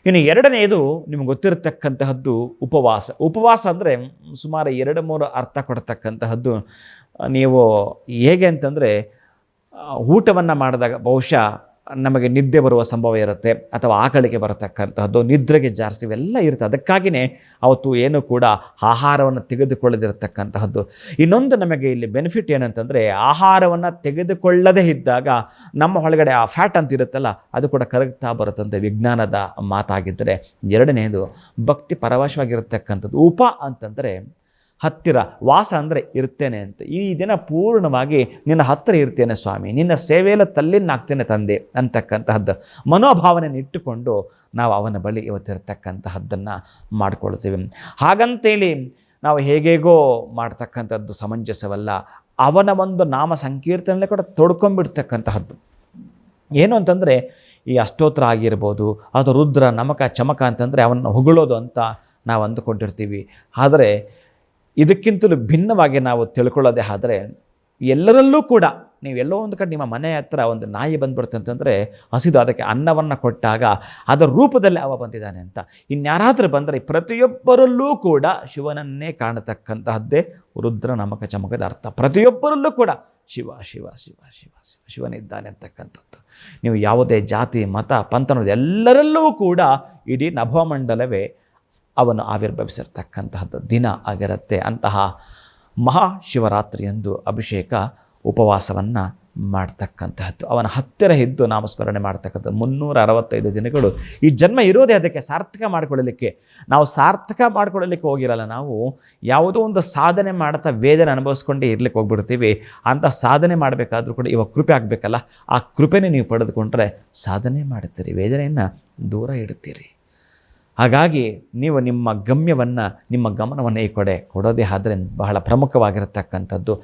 ಇನ್ನು ಎರಡನೆಯದು ನಿಮ್ಗೆ ಗೊತ್ತಿರತಕ್ಕಂತಹದ್ದು ಉಪವಾಸ. ಉಪವಾಸ ಅಂದರೆ ಸುಮಾರು 2-3 ಅರ್ಥ ಕೊಡ್ತಕ್ಕಂತಹದ್ದು. ನೀವು ಹೇಗೆ ಅಂತಂದರೆ ಊಟವನ್ನು ಮಾಡಿದಾಗ ಬಹುಶಃ ನಮಗೆ ನಿದ್ದೆ ಬರುವ ಸಂಭವ ಇರುತ್ತೆ, ಅಥವಾ ಆಕಳಿಕೆ ಬರತಕ್ಕಂತಹದ್ದು, ನಿದ್ರೆಗೆ ಜಾಸ್ತಿ ಇವೆಲ್ಲ ಇರುತ್ತೆ. ಅದಕ್ಕಾಗಿಯೇ ಅವತ್ತು ಏನು ಕೂಡ ಆಹಾರವನ್ನು ತೆಗೆದುಕೊಳ್ಳದಿರತಕ್ಕಂತಹದ್ದು. ಇನ್ನೊಂದು ನಮಗೆ ಇಲ್ಲಿ ಬೆನಿಫಿಟ್ ಏನಂತಂದರೆ ಆಹಾರವನ್ನು ತೆಗೆದುಕೊಳ್ಳದೇ ಇದ್ದಾಗ ನಮ್ಮ ಒಳಗಡೆ ಆ ಫ್ಯಾಟ್ ಅಂತ ಇರುತ್ತಲ್ಲ ಅದು ಕೂಡ ಕರಗ್ತಾ ಬರುತ್ತಂತೆ, ವಿಜ್ಞಾನದ ಮಾತಾಗಿದ್ದರೆ. ಎರಡನೇದು ಭಕ್ತಿ ಪರವಶವಾಗಿರತಕ್ಕಂಥದ್ದು. ಉಪ ಅಂತಂದರೆ ಹತ್ತಿರ, ವಾಸ ಅಂದರೆ ಇರ್ತೇನೆ ಅಂತ. ಈ ದಿನ ಪೂರ್ಣವಾಗಿ ನಿನ್ನ ಹತ್ತಿರ ಇರ್ತೇನೆ ಸ್ವಾಮಿ, ನಿನ್ನ ಸೇವೆಯಲ್ಲಿ ತಲ್ಲಿನಾಗ್ತೇನೆ ತಂದೆ ಅಂತಕ್ಕಂತಹದ್ದು ಮನೋಭಾವನೆಯನ್ನು ಇಟ್ಟುಕೊಂಡು ನಾವು ಅವನ ಬಳಿ ಇವತ್ತಿರತಕ್ಕಂತಹದ್ದನ್ನು ಮಾಡ್ಕೊಳ್ತೀವಿ. ಹಾಗಂತೇಳಿ ನಾವು ಹೇಗೇಗೋ ಮಾಡ್ತಕ್ಕಂಥದ್ದು ಸಮಂಜಸವಲ್ಲ. ಅವನ ಒಂದು ನಾಮ ಸಂಕೀರ್ತನೆಯಲ್ಲೇ ಕೂಡ ತೊಡ್ಕೊಂಡ್ಬಿಡ್ತಕ್ಕಂತಹದ್ದು. ಏನು ಅಂತಂದರೆ ಈ ಅಷ್ಟೋತ್ರ ಆಗಿರ್ಬೋದು, ಅದು ರುದ್ರ ನಮಕ ಚಮಕ ಅಂತಂದರೆ ಅವನ್ನ ಹೊಗಳೋದು ಅಂತ ನಾವು ಅಂದುಕೊಂಡಿರ್ತೀವಿ. ಆದರೆ ಇದಕ್ಕಿಂತಲೂ ಭಿನ್ನವಾಗಿ ನಾವು ತಿಳ್ಕೊಳ್ಳೋದೇ ಆದರೆ ಎಲ್ಲರಲ್ಲೂ ಕೂಡ ನೀವೆಲ್ಲೋ ಒಂದು ಕಡೆ ನಿಮ್ಮ ಮನೆ ಹತ್ರ ಒಂದು ನಾಯಿ ಬಂದ್ಬಿಡುತ್ತೆ ಅಂತಂದರೆ ಹಸಿದು ಅದಕ್ಕೆ ಅನ್ನವನ್ನು ಕೊಟ್ಟಾಗ ಅದರ ರೂಪದಲ್ಲಿ ಅವ ಬಂದಿದ್ದಾನೆ ಅಂತ. ಇನ್ಯಾರಾದರೂ ಬಂದರೆ ಪ್ರತಿಯೊಬ್ಬರಲ್ಲೂ ಕೂಡ ಶಿವನನ್ನೇ ಕಾಣತಕ್ಕಂತಹದ್ದೇ ರುದ್ರ ನಮಕ ಚಮಕದ ಅರ್ಥ. ಪ್ರತಿಯೊಬ್ಬರಲ್ಲೂ ಕೂಡ ಶಿವ ಶಿವ ಶಿವ ಶಿವ ಶಿವ ಶಿವನಿದ್ದಾನೆ ಅಂತಕ್ಕಂಥದ್ದು. ನೀವು ಯಾವುದೇ ಜಾತಿ ಮತ ಪಂಥ ಅನ್ನೋದು ಎಲ್ಲರಲ್ಲೂ ಕೂಡ ಇಡೀ ನಭೋಮಂಡಲವೇ ಅವನು ಆವಿರ್ಭವಿಸಿರ್ತಕ್ಕಂತಹದ್ದು ದಿನ ಆಗಿರುತ್ತೆ. ಅಂತಹ ಮಹಾಶಿವರಾತ್ರಿಯಂದು ಅಭಿಷೇಕ ಉಪವಾಸವನ್ನು ಮಾಡ್ತಕ್ಕಂತಹದ್ದು, ಅವನ ಹತ್ತಿರ ಇದ್ದು ನಾಮಸ್ಮರಣೆ ಮಾಡ್ತಕ್ಕಂಥದ್ದು 365 ದಿನಗಳು. ಈ ಜನ್ಮ ಇರೋದೇ ಅದಕ್ಕೆ ಸಾರ್ಥಕ ಮಾಡಿಕೊಳ್ಳಲಿಕ್ಕೆ. ನಾವು ಸಾರ್ಥಕ ಮಾಡಿಕೊಳ್ಳಲಿಕ್ಕೆ ಹೋಗಿರಲ್ಲ, ನಾವು ಯಾವುದೋ ಒಂದು ಸಾಧನೆ ಮಾಡ್ತಾ ವೇದನೆ ಅನುಭವಿಸ್ಕೊಂಡೇ ಇರ್ಲಿಕ್ಕೆ ಹೋಗ್ಬಿಡ್ತೀವಿ. ಅಂಥ ಸಾಧನೆ ಮಾಡಬೇಕಾದ್ರೂ ಕೂಡ ಇವಾಗ ಕೃಪೆ ಆಗಬೇಕಲ್ಲ, ಆ ಕೃಪೆನೇ ನೀವು ಪಡೆದುಕೊಂಡ್ರೆ ಸಾಧನೆ ಮಾಡುತ್ತೀರಿ, ವೇದನೆಯನ್ನು ದೂರ ಇಡುತ್ತೀರಿ. ಹಾಗಾಗಿ ನೀವು ನಿಮ್ಮ ಗಮ್ಯವನ್ನು, ನಿಮ್ಮ ಗಮನವನ್ನು ಈ ಕಡೆ ಕೊಡೋದೇ ಆದರೆ ಬಹಳ ಪ್ರಮುಖವಾಗಿರತಕ್ಕಂಥದ್ದು.